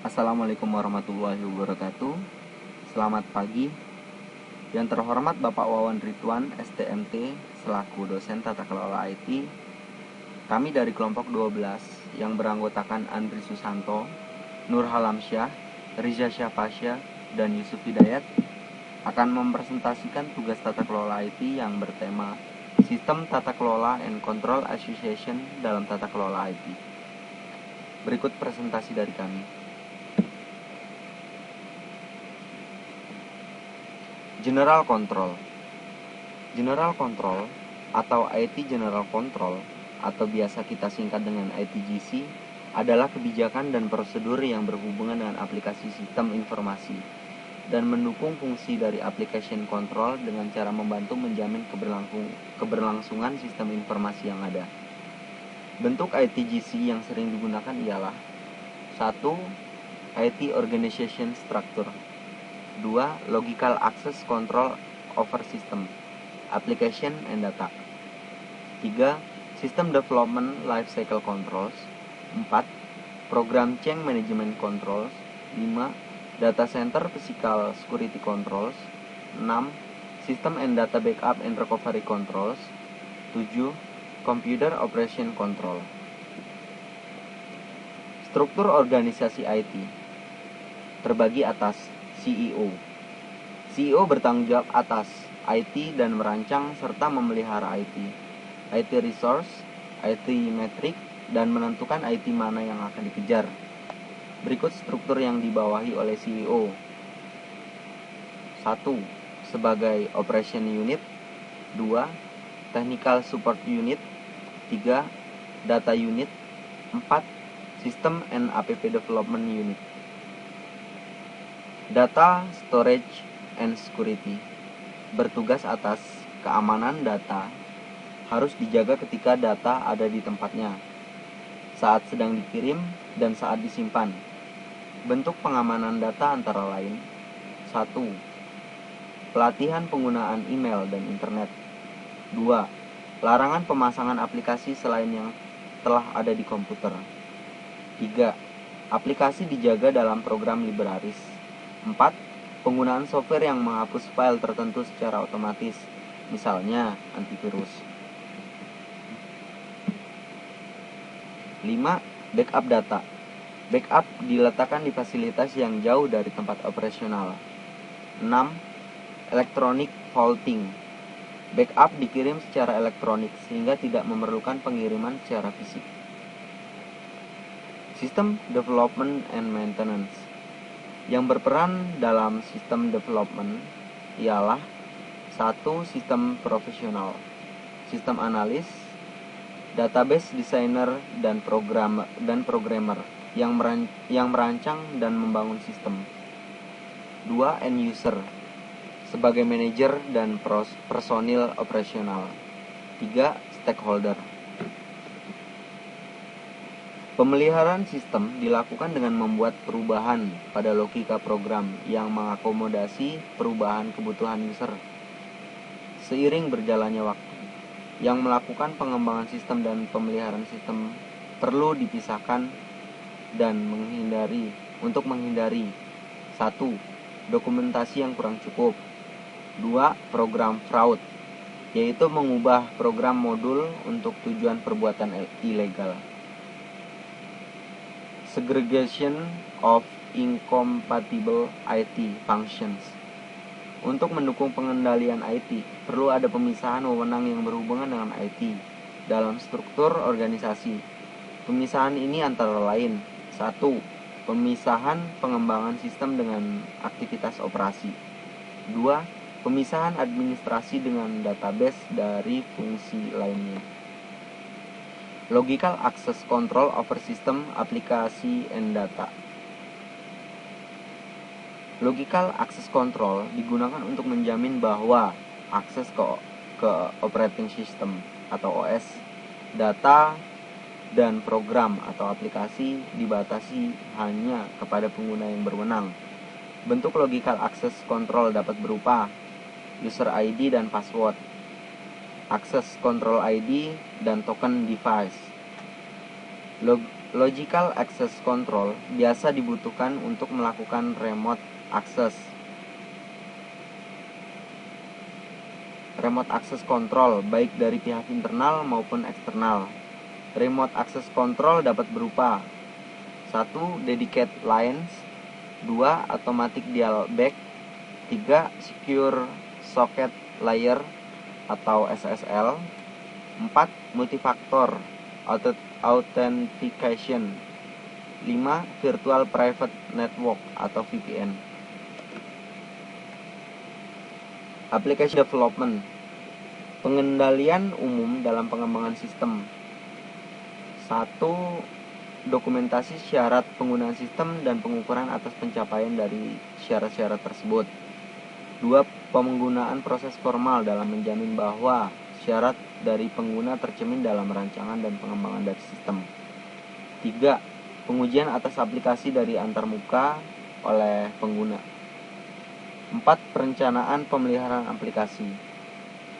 Assalamualaikum warahmatullahi wabarakatuh. Selamat pagi. Yang terhormat Bapak Wawan Ridwan, STMT, selaku dosen tata kelola IT. Kami dari kelompok 12 yang beranggotakan Andri Susanto, Nur Halamsyah, Riza Syahpasya, dan Yusuf Hidayat akan mempresentasikan tugas tata kelola IT yang bertema Sistem Tata Kelola and Control Association dalam tata kelola IT. Berikut presentasi dari kami. General Control. General Control atau IT General Control atau biasa kita singkat dengan ITGC adalah kebijakan dan prosedur yang berhubungan dengan aplikasi sistem informasi dan mendukung fungsi dari application control dengan cara membantu menjamin keberlangsungan sistem informasi yang ada. Bentuk ITGC yang sering digunakan ialah 1. IT Organization Structure. 2. Logical Access Control over System, Application and Data. 3. System Development Lifecycle Controls. 4. Program Change Management Controls. 5. Data Center Physical Security Controls. 6. System and Data Backup and Recovery Controls. 7. Computer Operation Control. Struktur organisasi IT terbagi atas CEO. CEO bertanggung jawab atas IT dan merancang serta memelihara IT resource, IT metric, dan menentukan IT mana yang akan dikejar. Berikut struktur yang dibawahi oleh CEO. 1. Sebagai Operation Unit. 2. Technical Support Unit. 3. Data Unit. 4. System and App Development Unit. Data Storage and Security bertugas atas keamanan data, harus dijaga ketika data ada di tempatnya, saat sedang dikirim, dan saat disimpan. Bentuk pengamanan data antara lain: 1. Pelatihan penggunaan email dan internet. 2. Larangan pemasangan aplikasi selain yang telah ada di komputer. 3. Aplikasi dijaga dalam program libraris. 4. Penggunaan software yang menghapus file tertentu secara otomatis, misalnya antivirus. 5. Backup data. Backup diletakkan di fasilitas yang jauh dari tempat operasional. 6. Electronic Vaulting. Backup dikirim secara elektronik sehingga tidak memerlukan pengiriman secara fisik. System Development and Maintenance. Yang berperan dalam sistem development ialah 1. Sistem profesional, sistem analis, database designer, dan programmer yang merancang dan membangun sistem. 2. End user sebagai manajer dan personil operasional. 3. Stakeholder. Pemeliharaan sistem dilakukan dengan membuat perubahan pada logika program yang mengakomodasi perubahan kebutuhan user seiring berjalannya waktu. Yang melakukan pengembangan sistem dan pemeliharaan sistem perlu dipisahkan dan menghindari 1. Dokumentasi yang kurang cukup. 2. Program fraud, yaitu mengubah program modul untuk tujuan perbuatan ilegal. Segregation of incompatible IT functions. Untuk mendukung pengendalian IT, perlu ada pemisahan wewenang yang berhubungan dengan IT dalam struktur organisasi. Pemisahan ini antara lain: 1. Pemisahan pengembangan sistem dengan aktivitas operasi. 2. Pemisahan administrasi dengan database dari fungsi lainnya. Logical Access Control over System, Aplikasi and Data. Logical Access Control digunakan untuk menjamin bahwa akses ke operating system atau OS, data, dan program atau aplikasi dibatasi hanya kepada pengguna yang berwenang. Bentuk Logical Access Control dapat berupa user ID dan password, Access Control ID, dan token device. Logical Access Control biasa dibutuhkan untuk melakukan remote access. Remote access control baik dari pihak internal maupun eksternal. Remote access control dapat berupa 1. Dedicated lines, 2. Automatic dialback, 3. Secure Socket Layer atau SSL, 4. Multifactor Authentication, 5. Virtual Private Network atau VPN. Application Development, pengendalian umum dalam pengembangan sistem. 1. Dokumentasi syarat penggunaan sistem dan pengukuran atas pencapaian dari syarat-syarat tersebut. 2. Penggunaan proses formal dalam menjamin bahwa syarat dari pengguna tercermin dalam rancangan dan pengembangan dari sistem. 3. Pengujian atas aplikasi dari antarmuka oleh pengguna. 4. Perencanaan pemeliharaan aplikasi.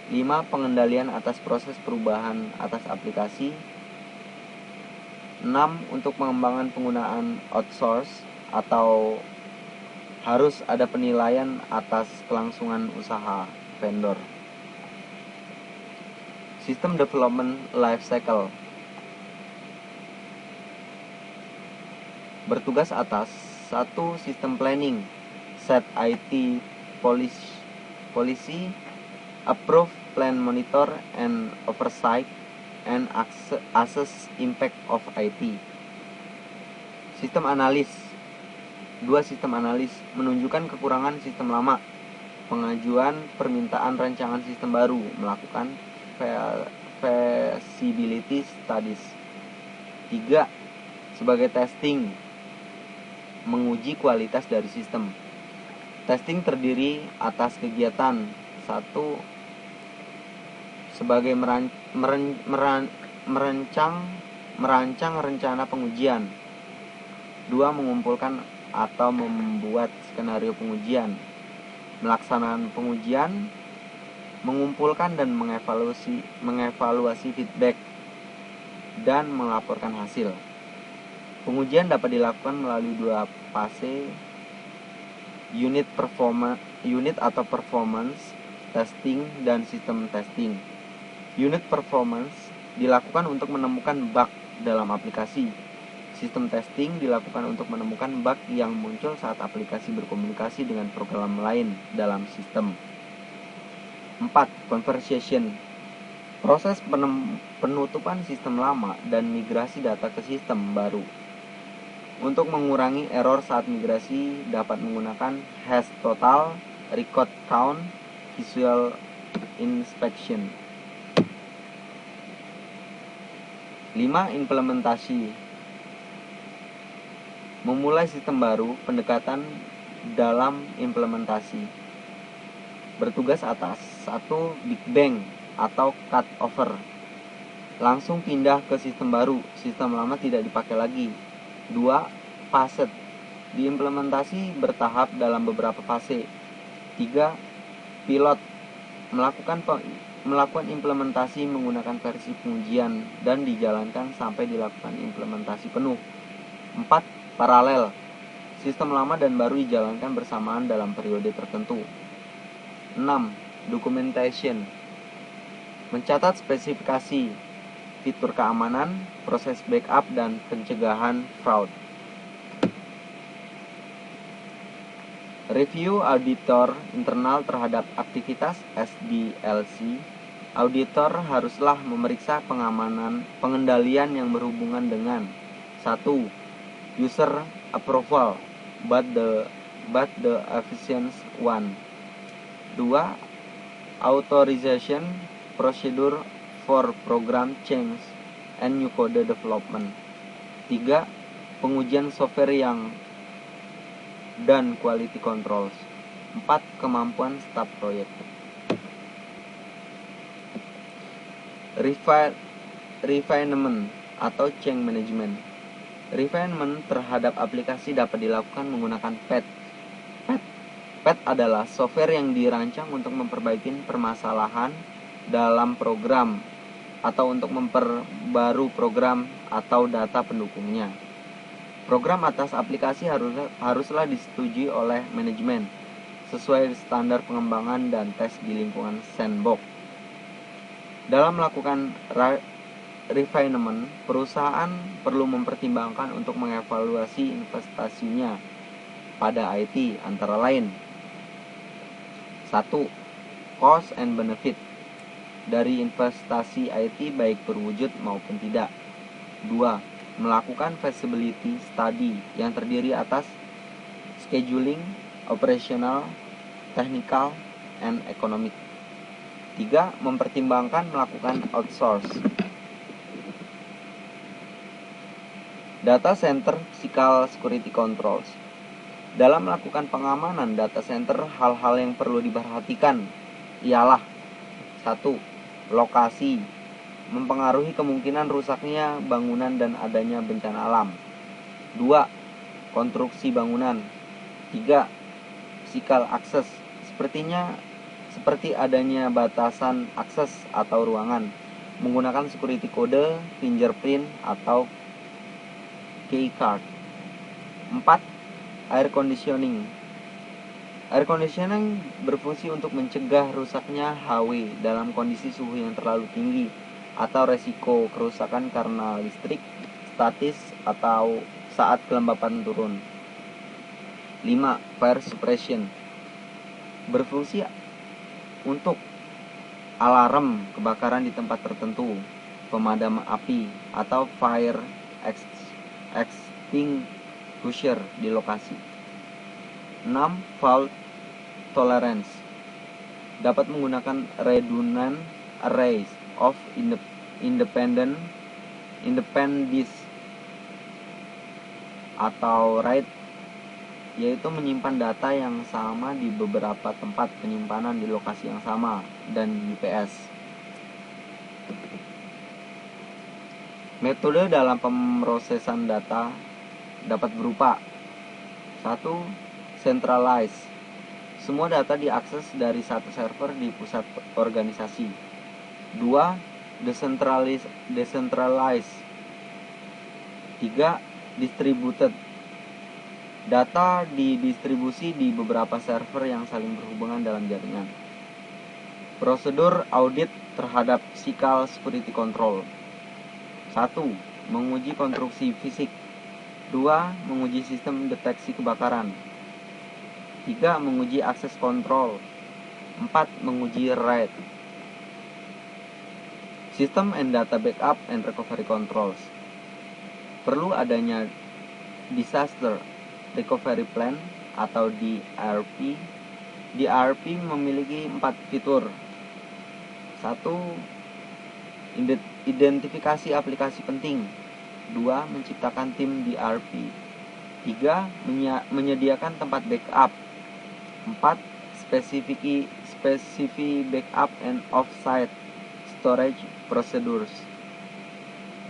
5. Pengendalian atas proses perubahan atas aplikasi. 6. Untuk pengembangan penggunaan outsource atau harus ada penilaian atas kelangsungan usaha vendor. System Development Life Cycle, bertugas atas 1. System Planning, Set IT Policy, Approve Plan Monitor and Oversight, and Assess Impact of IT. Sistem Analis, 2. Sistem analis, menunjukkan kekurangan sistem lama. Pengajuan permintaan rancangan sistem baru, melakukan feasibility studies. 3. Sebagai testing, menguji kualitas dari sistem. Testing terdiri atas kegiatan 1. Sebagai merancang rencana pengujian. 2. Mengumpulkan atau membuat skenario pengujian, melaksanakan pengujian, mengumpulkan dan mengevaluasi feedback, dan melaporkan hasil. Pengujian dapat dilakukan melalui 2 fase, unit atau performance testing dan sistem testing. Unit performance dilakukan untuk menemukan bug dalam aplikasi. Sistem testing dilakukan untuk menemukan bug yang muncul saat aplikasi berkomunikasi dengan program lain dalam sistem. 4. Conversion, proses penutupan sistem lama dan migrasi data ke sistem baru. Untuk mengurangi error saat migrasi dapat menggunakan hash total, record count, visual inspection. 5. Implementasi, memulai sistem baru, pendekatan dalam implementasi. Bertugas atas 1. Big Bang atau cut over, langsung pindah ke sistem baru, sistem lama tidak dipakai lagi. 2. Phased, diimplementasi bertahap dalam beberapa fase. 3. Pilot, melakukan implementasi menggunakan versi pengujian dan dijalankan sampai dilakukan implementasi penuh. 4. Paralel, sistem lama dan baru dijalankan bersamaan dalam periode tertentu. 6. Documentation, mencatat spesifikasi, fitur keamanan, proses backup, dan pencegahan fraud. Review auditor internal terhadap aktivitas SDLC. Auditor haruslah memeriksa pengendalian yang berhubungan dengan 1. User approval, but the efficient one. 2. Authorization procedure for program change and new code development. 3. Pengujian software dan quality controls. 4. Kemampuan staf proyek. Refinement atau change management. Refinement terhadap aplikasi dapat dilakukan menggunakan PET. PET adalah software yang dirancang untuk memperbaiki permasalahan dalam program atau untuk memperbarui program atau data pendukungnya. Program atas aplikasi haruslah disetujui oleh manajemen sesuai standar pengembangan dan tes di lingkungan sandbox. Dalam melakukan refinement, perusahaan perlu mempertimbangkan untuk mengevaluasi investasinya pada IT antara lain: 1. Cost and benefit dari investasi IT baik berwujud maupun tidak. 2. Melakukan feasibility study yang terdiri atas scheduling, operational, technical, and economic. 3. Mempertimbangkan melakukan outsource. Data center physical security controls. Dalam melakukan pengamanan data center, hal-hal yang perlu diperhatikan ialah: 1. Lokasi, mempengaruhi kemungkinan rusaknya bangunan dan adanya bencana alam. 2. Konstruksi bangunan. 3. Physical access, seperti adanya batasan akses atau ruangan, menggunakan security code, fingerprint, atau key card. 4. Air conditioning. Air conditioning berfungsi untuk mencegah rusaknya HW dalam kondisi suhu yang terlalu tinggi atau resiko kerusakan karena listrik statis atau saat kelembapan turun. 5. Fire suppression berfungsi untuk alarm kebakaran di tempat tertentu, pemadam api, atau fire extinguisher di lokasi. 6. Fault tolerance dapat menggunakan redundant arrays of independent disk atau RAID, yaitu menyimpan data yang sama di beberapa tempat penyimpanan di lokasi yang sama, dan UPS. Metode dalam pemrosesan data dapat berupa: 1. Centralized, semua data diakses dari satu server di pusat organisasi. 2. Decentralized. 3. Distributed, data didistribusi di beberapa server yang saling berhubungan dalam jaringan. Prosedur audit terhadap physical security control: 1. Menguji konstruksi fisik. 2. Menguji sistem deteksi kebakaran. 3. Menguji akses kontrol. 4. Menguji RAID. System and data backup and recovery controls. Perlu adanya disaster recovery plan atau DRP. DRP memiliki 4 fitur. 1. Identifikasi aplikasi penting. 2. Menciptakan tim DRP. 3. Menyediakan tempat backup. 4. Specific backup and off-site storage procedures.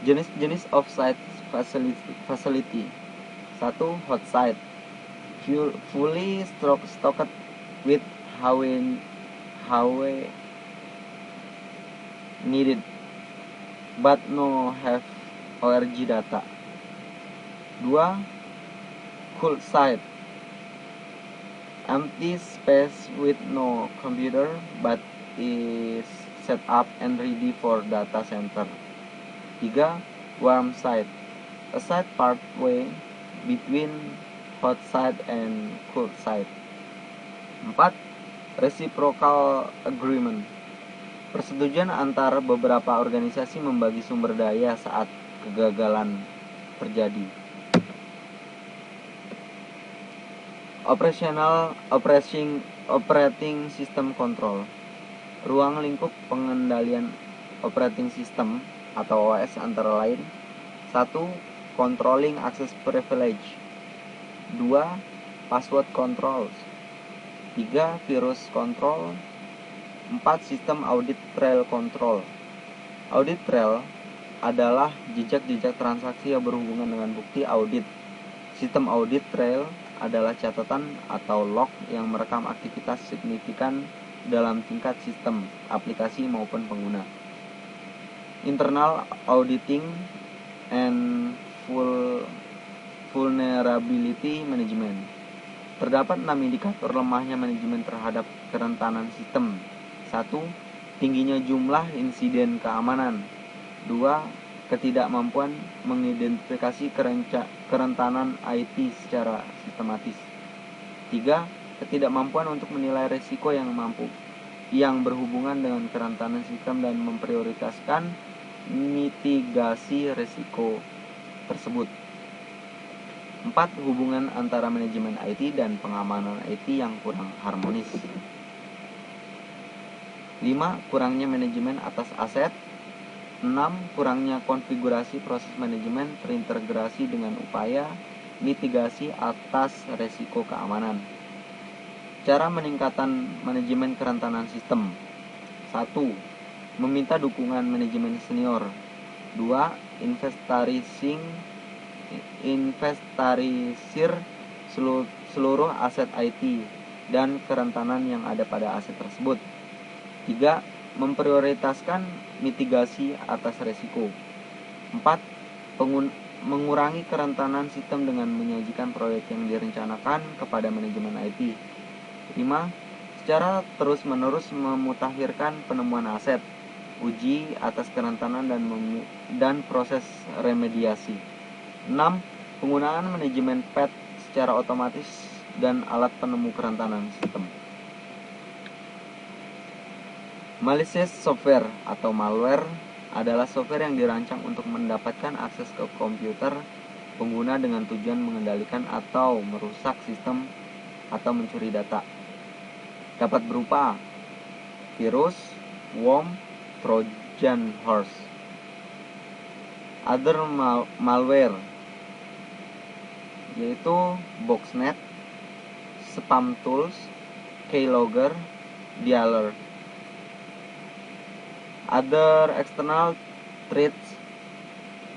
Jenis-jenis off-site facility. 1. Hot site, fully stocked with HW needed but no have ORG data. 2. Cold site, empty space with no computer but is set up and ready for data center. 3. Warm site, a site partway between hot site and cold site. 4. Reciprocal agreement, persetujuan antar beberapa organisasi membagi sumber daya saat kegagalan terjadi. Operating system control, ruang lingkup pengendalian operating system atau OS antara lain: 1. Controlling access privilege. 2. Password controls. 3. Virus control. 4. Sistem audit trail control. Audit trail adalah jejak-jejak transaksi yang berhubungan dengan bukti audit. Sistem audit trail adalah catatan atau log yang merekam aktivitas signifikan dalam tingkat sistem, aplikasi maupun pengguna. Internal auditing and vulnerability management. Terdapat 6 indikator lemahnya manajemen terhadap kerentanan sistem. 1. Tingginya jumlah insiden keamanan. 2. Ketidakmampuan mengidentifikasi kerentanan IT secara sistematis. 3. Ketidakmampuan untuk menilai risiko yang berhubungan dengan kerentanan sistem dan memprioritaskan mitigasi risiko tersebut. 4. Hubungan antara manajemen IT dan pengamanan IT yang kurang harmonis. 5. Kurangnya manajemen atas aset. 6. Kurangnya konfigurasi proses manajemen terintegrasi dengan upaya mitigasi atas risiko keamanan. Cara meningkatkan manajemen kerentanan sistem. 1. Meminta dukungan manajemen senior. 2. Inventarisir seluruh aset IT dan kerentanan yang ada pada aset tersebut. 3. Memprioritaskan mitigasi atas risiko. 4. Mengurangi kerentanan sistem dengan menyajikan proyek yang direncanakan kepada manajemen IT. 5. Secara terus-menerus memutakhirkan penemuan aset, uji atas kerentanan dan proses remediasi. 6. Penggunaan manajemen PET secara otomatis dan alat penemu kerentanan sistem. Malicious software atau malware adalah software yang dirancang untuk mendapatkan akses ke komputer pengguna dengan tujuan mengendalikan atau merusak sistem atau mencuri data. Dapat berupa virus, worm, trojan horse. Other malware yaitu Boxnet, Spam Tools, Keylogger, Dialer. Other external threats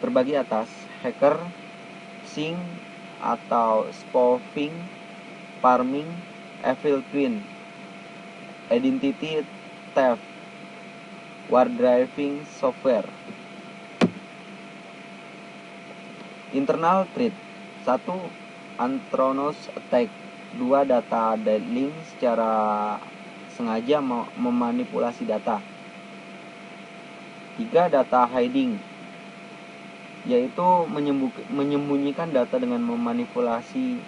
terbagi atas hacker, phishing atau spoofing, farming, evil twin, identity theft, war driving software. Internal threat. 1. Anthronos attack. 2. Data dialing secara sengaja memanipulasi data. 3. Data hiding, yaitu menyembunyikan data dengan memanipulasi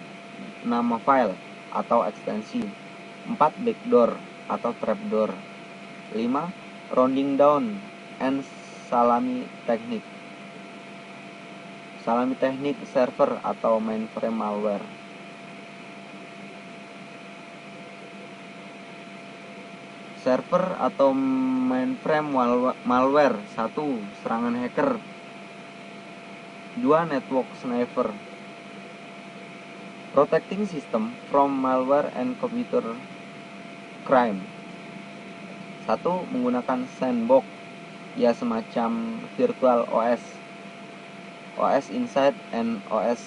nama file atau ekstensi. 4. Backdoor atau trapdoor. 5. Rounding down and salami technique. Salami teknik server atau mainframe malware. Server atau mainframe malware. 1. Serangan hacker. 2. Network sniper. Protecting system from malware and computer crime. 1. Menggunakan sandbox, ya semacam virtual OS, OS Inside and OS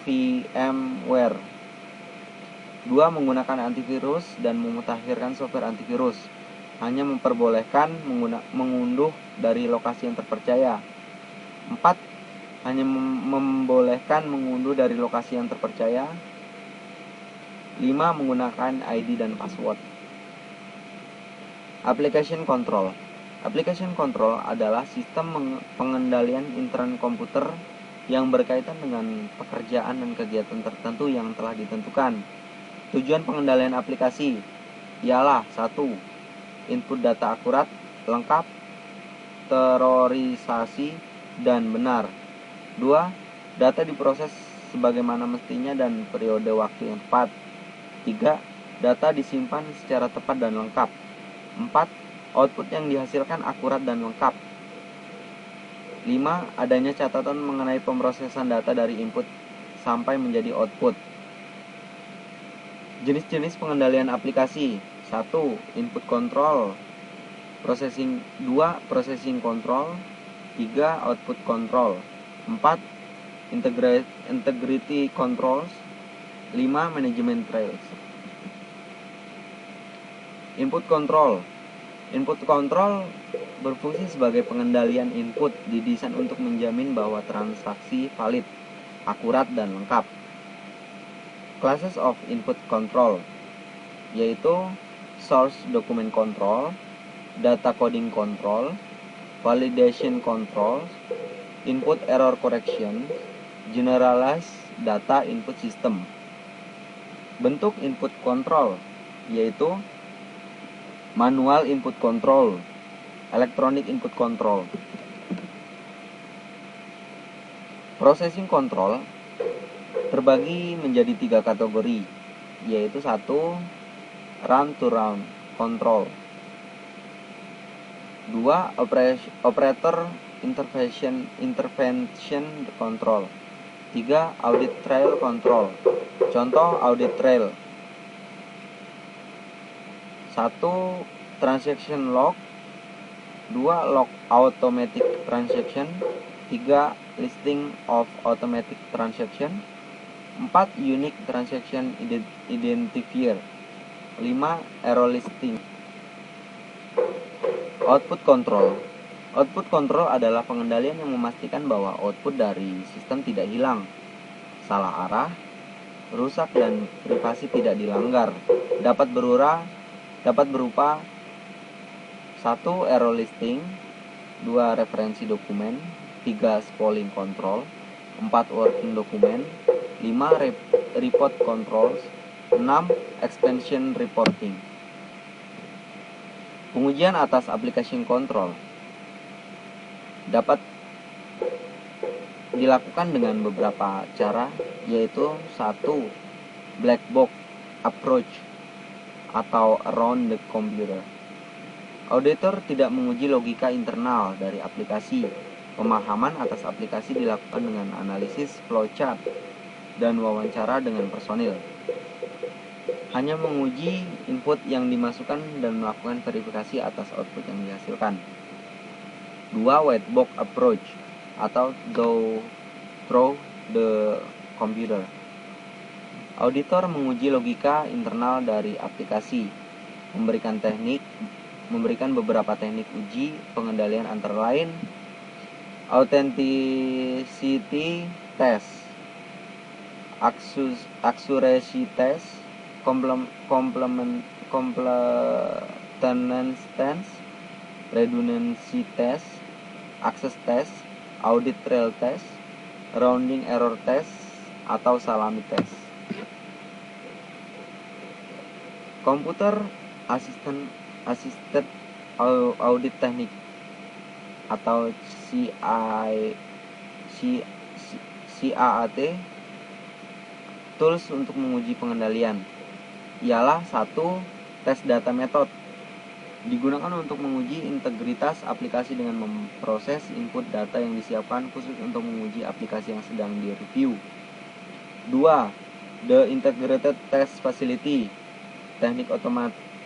VMware. 2. Menggunakan antivirus dan memutakhirkan software antivirus. Hanya memperbolehkan mengunduh dari lokasi yang terpercaya. 4. Hanya membolehkan mengunduh dari lokasi yang terpercaya. 5. Menggunakan ID dan password. Application control. Application control adalah sistem pengendalian intern komputer yang berkaitan dengan pekerjaan dan kegiatan tertentu yang telah ditentukan. Tujuan pengendalian aplikasi ialah 1. Input data akurat, lengkap, terorisasi, dan benar. 2. Data diproses sebagaimana mestinya dan periode waktu yang tepat. 3. Data disimpan secara tepat dan lengkap. 4. Output yang dihasilkan akurat dan lengkap. 5. Adanya catatan mengenai pemrosesan data dari input sampai menjadi output. Jenis-jenis pengendalian aplikasi. 1. Input control. 2. Processing control. 3. Output control. 4. Integrity controls. 5. Management trails. Input control. Input control berfungsi sebagai pengendalian input, didesain untuk menjamin bahwa transaksi valid, akurat, dan lengkap. Classes of input control yaitu source document control, data coding control, validation control, input error correction, generalized data input system. Bentuk input control yaitu manual input control, electronic input control. Processing control terbagi menjadi 3 kategori, yaitu 1. Run to run control, 2. Operator intervention control, 3. Audit trail control. Contoh audit trail: 1. Transaction log, 2. Log automatic transaction, 3. Listing of automatic transaction, 4. Unique transaction identifier, 5. Error listing. Output control. Output control adalah pengendalian yang memastikan bahwa output dari sistem tidak hilang, salah arah, rusak, dan privasi tidak dilanggar. Dapat berupa 1. Error listing, 2. Referensi dokumen, 3. Spooling control, 4. Working document, 5. Report controls, 6. Expansion reporting. Pengujian atas application control dapat dilakukan dengan beberapa cara, yaitu 1. Black box approach atau around the computer. Auditor tidak menguji logika internal dari aplikasi. Pemahaman atas aplikasi dilakukan dengan analisis flowchart dan wawancara dengan personil. Hanya menguji input yang dimasukkan dan melakukan verifikasi atas output yang dihasilkan. 2. White box approach atau go through the computer. Auditor menguji logika internal dari aplikasi, memberikan beberapa teknik uji pengendalian antara lain authenticity test, accuracy test, completeness test, redundancy test, access test, audit trail test, rounding error test, atau salami test. Computer assisted audit technique atau CAAT tools untuk menguji pengendalian ialah 1. Tes data method, digunakan untuk menguji integritas aplikasi dengan memproses input data yang disiapkan khusus untuk menguji aplikasi yang sedang direview. 2. The integrated test facility, teknik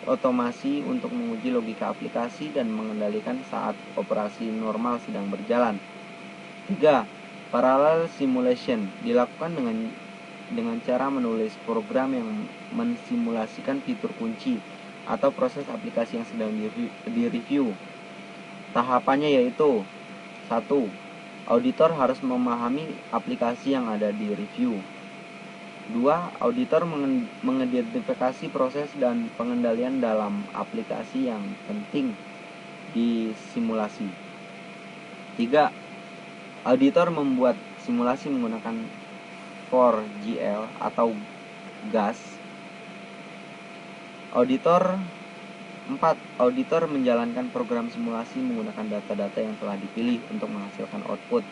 otomasi untuk menguji logika aplikasi dan mengendalikan saat operasi normal sedang berjalan. 3. Parallel simulation, dilakukan dengan cara menulis program yang mensimulasikan fitur kunci atau proses aplikasi yang sedang direview. Tahapannya yaitu 1. Auditor harus memahami aplikasi yang ada di review. 2. Auditor mengidentifikasi proses dan pengendalian dalam aplikasi yang penting di simulasi. 3. Auditor membuat simulasi menggunakan 4GL atau GAS. 4. Auditor menjalankan program simulasi menggunakan data-data yang telah dipilih untuk menghasilkan output.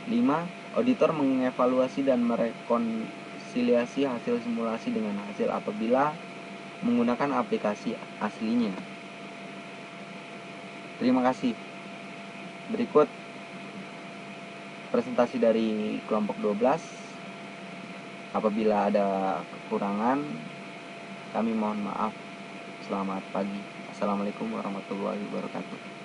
5. Auditor mengevaluasi dan merekonsiliasi hasil simulasi dengan hasil apabila menggunakan aplikasi aslinya. Terima kasih. Berikut presentasi dari kelompok 12. Apabila ada kekurangan, kami mohon maaf. Selamat pagi. Assalamualaikum warahmatullahi wabarakatuh.